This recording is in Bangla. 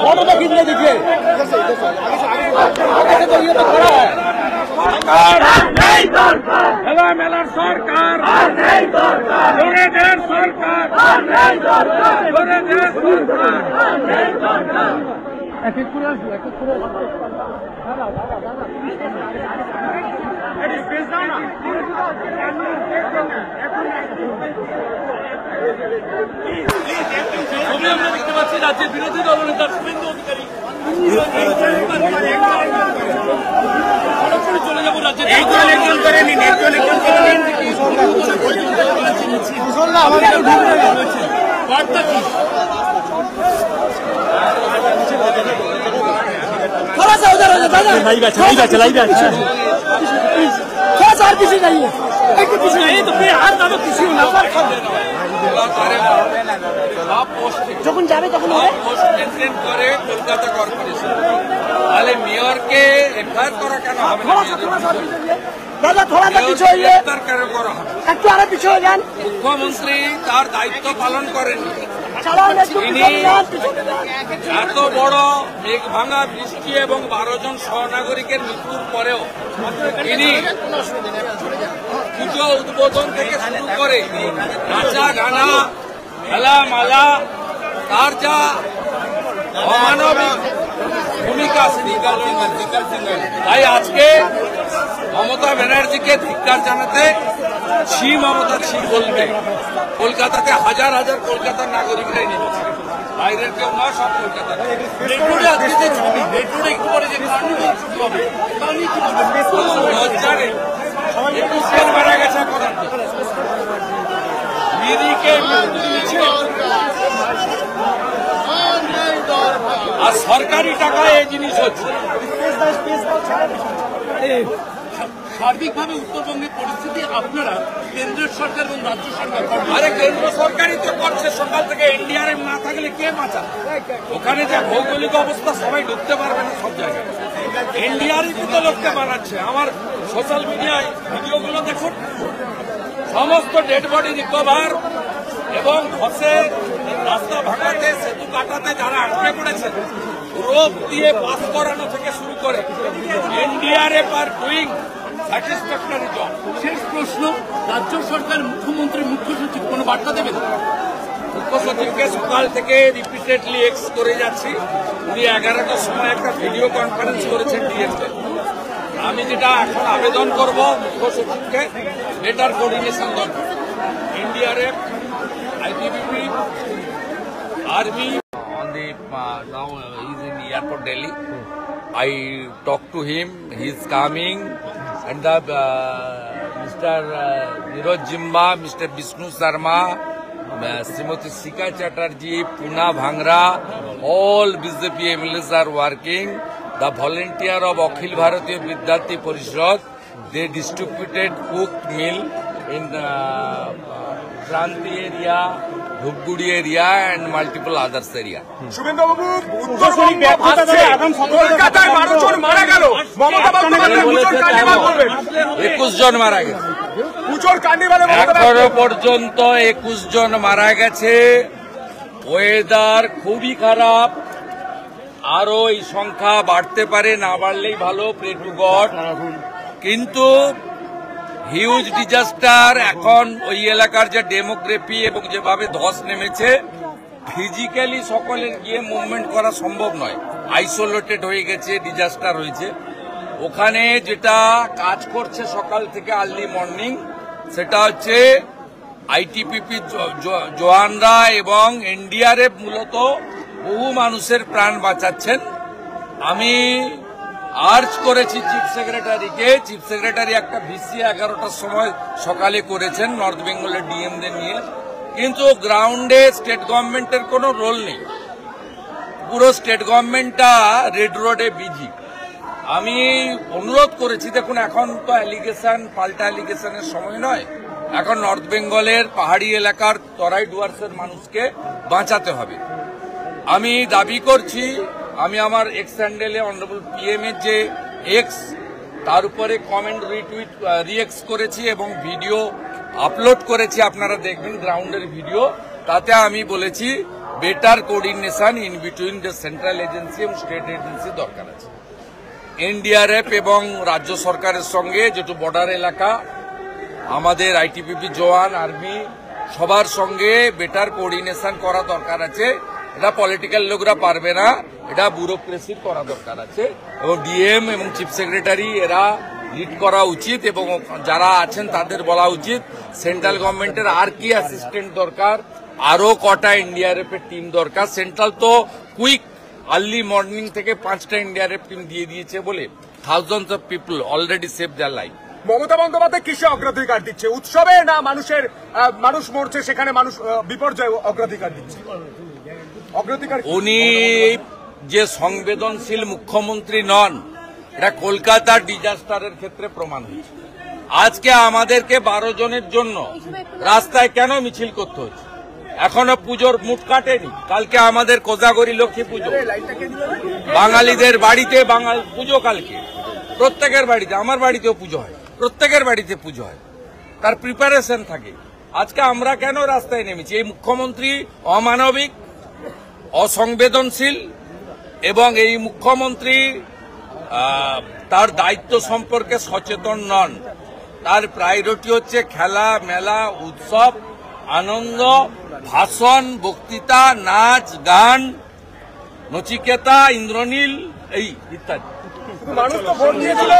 ऑर्डर खींचने दीजिए। মেলার সরকার এক এক করে আসবো, এক এক করে আমরা দেখতে পাচ্ছি রাজ্যের বিরোধী দলনেতা শুভেন্দু অধিকারী চলে যাবো রাজ্যের বার্তা কি थोड़ा सा उधर हो जाता है लाइव अच्छा थोड़ा सा और पीछे जाइए पीछे नहीं तो फिर हाथ डालो किसी যখন যাবে তখন পোস্ট মেনটেন করে কলকাতা কর্পোরেশন তাহলে মেয়রকে এফআইআর করা কেন হবে না দাদা থোড়া सा पीछे होइए একটু আরে পিছে হয়ে যান মুখ্যমন্ত্রী তার দায়িত্ব পালন করেন এত বড় মেঘ ভাঙা বৃষ্টি এবং 12 জন সহনাগরিকের মৃত্যুর পরেও তিনি পুজো উদ্বোধন থেকে শুরু করে নাচা গানা খেলা মালা তার যা অমানবিক ভূমিকা তাই আজকে মমতা ব্যানার্জিকে ধিক্কার জানাতে ছি মমতা ছি বলবে। কলকাতাতে হাজার হাজার কলকাতার নাগরিকরাই নেমেছে, বাইরের কেউ না, সব কলকাতা। একটু পরে যে লজ্জারে 21 জন মারা গেছে মিরিকে আর সরকারি টাকায় এই জিনিস হচ্ছে। সার্বিকভাবে উত্তরবঙ্গের পরিস্থিতি আপনারা কেন্দ্রীয় সরকার এবং রাজ্য সরকার, আরে কেন্দ্র সরকারই তো করছে সকাল থেকে। এনডিআরএফ না থাকলে কে বাঁচা? ওখানে যে ভৌগোলিক অবস্থা সবাই ঢুকতে পারবে না সব জায়গায়। এনডিআরএফ তো লোককে বানাচ্ছে। আমার সোশ্যাল মিডিয়ায় ভিডিওগুলো দেখুন, সমস্ত ডেড বডি রিকভার এবং ধসে রাস্তা ভাঙাতে সেতু কাটাতে যারা আটকে পড়েছে রোপ দিয়ে পাস করানো থেকে শুরু করে NDRF are doing satisfactory job. শেষ প্রশ্ন, রাজ্য সরকার মুখ্যমন্ত্রী মুখ্য সচিব কোনো বার্তা দেবেন? মুখ্য সচিবকে সকাল থেকে রিপিটেডলি এক্স করে যাচ্ছি। উনি 11টার সময় একটা ভিডিও কনফারেন্স করেছেন ডিএফে। আমি যেটা এখন আবেদন করব মুখ্য সচিবকে, বেটার কোঅর্ডিনেশন দরকার। NDRF, ITBP, army on the now he's in the airport Delhi. I talked to him. He's coming, and the Mr. Niroj Jimba, Mr. Vishnu Sharma, Srimati Sika Chatterjee, Puna Bhangra, all BJP MLAs are working. The volunteer of Akhil Bharatiya Vidyarthi Parishad, they distributed cooked meal in Shanti area, Dhupguri area and multiple others area. Suvendu বাবু, উত্তরবঙ্গ ভাবছে কলকাতায় 12 জন মারা গেল, মমতা বন্দ্যোপাধ্যায় পুজোর কার্নিভাল করবেন। 21 জন মারা গেছে পুজোর কার্নিভালে। এখনো পর্যন্ত 21 জন মারা গেছে। ওয়েদার খুবই খারাপ, আরো এই সংখ্যা বাড়তে পারে, না বাড়লেই ভালো, প্রে টু গড। কিন্তু হিউজ ডিজাস্টার। এখন ওই এলাকার যে ডেমোগ্রাফি এবং যেভাবে ধস নেমেছে, ফিজিক্যালি সকলের গিয়ে মুভমেন্ট করা সম্ভব নয়। আইসোলেটেড হয়ে গেছে, ডিজাস্টার হয়েছে। ওখানে যেটা কাজ করছে সকাল থেকে আর্লি মর্নিং, সেটা হচ্ছে আইটিপিপি জওয়ানরা এবং এনডিআরএফ মূলত বহু মানুষের প্রাণ বাঁচাচ্ছেন। আমি আর্জ করেছি চিফ সেক্রেটারিকে। চিফ সেক্রেটারি একটা ভিসি 11টার সময় সকালে করেছেন নর্থ বেঙ্গলের ডিএমদের নিয়ে, কিন্তু গ্রাউন্ডে স্টেট গভর্নমেন্টের কোনো রোল নেই। পুরো স্টেট গভর্নমেন্টটা রেড রোডে বিজি। আমি অনুরোধ করেছি, দেখুন এখন তো অ্যালিগেশন, পাল্টা অ্যালিগেশনের সময় নয়। এখন নর্থ বেঙ্গলের পাহাড়ি এলাকার তরাই ডুয়ার্সের মানুষকে বাঁচাতে হবে। আমি দাবি করছি, আমি আমার এক্স হ্যান্ডেলে অনারেবল পিএম এর যে এক্স, তার উপরে কমেন্ট রিটুইট রিএক্স করেছি এবং ভিডিও আপলোড করেছি। আপনারা দেখবেন গ্রাউন্ডের ভিডিও। তাতে আমি বলেছি better coordination in between the central agency এবং স্টেট এজেন্সি দরকার আছে। এনডিআরএফ এবং রাজ্য সরকারের সঙ্গে যেটু বর্ডার এলাকা, আমাদের আইটিবিপি জওয়ান, আর্মি সবার সঙ্গে বেটার কোঅর্ডিনেশন করা দরকার আছে। এটা পলিটিক্যাল লোকরা পারবে না, এটা ব্যুরোক্রেসির করা দরকার আছে এবং ডিএম এবং চিফ সেক্রেটারি এরা লিড করা উচিত এবং যারা আছেন তাদের বলা উচিত সেন্ট্রাল গভর্নমেন্টের আর কি অ্যাসিস্ট্যান্ট দরকার, আরো কটা এনডিআরএফ এর টিম দরকার। সেন্ট্রাল তো কুইক আর্লি মর্নিং থেকে 5টা এনডিআরএফ টিম দিয়ে দিয়েছে বলে thousands of people already save their life. Mamata Bandyopadhyay কিসে অগ্রাধিকার দিচ্ছে? উৎসবে না মানুষ মরছে সেখানে মানুষ বিপর্যয় অগ্রাধিকার দিচ্ছে? অগ্রাধিকার উনি যে সংবেদনশীল মুখ্যমন্ত্রী নন, এটা কলকাতার ডিজাস্টারের ক্ষেত্রে প্রমাণ হয়েছে। আজকে আমাদেরকে 12 জনের জন্য রাস্তায় কেন মিছিল করতে হচ্ছে? এখনো পুজোর মুঠ কাটেনি। কালকে আমাদের কোজাগরি লক্ষ্মী পুজো, বাঙালিদের বাড়িতে পুজো কালকে, প্রত্যেকের বাড়িতে, আমার বাড়িতেও পুজো হয়, প্রত্যেকের বাড়িতে পুজো হয়, তার প্রিপারেশন থাকে। আজকে আমরা কেন রাস্তায় নেমেছি? এই মুখ্যমন্ত্রী অমানবিক, অসংবেদনশীল এবং এই মুখ্যমন্ত্রী তার দায়িত্ব সম্পর্কে সচেতন নন। তার প্রায়োরিটি হচ্ছে খেলা, মেলা, উৎসব, আনন্দ, ভাষণ, বক্তৃতা, নাচ, গান, নচিকেতা, ইন্দ্রনীল, এই ইত্যাদি। মানুষ তো ভোট দিয়েছিল।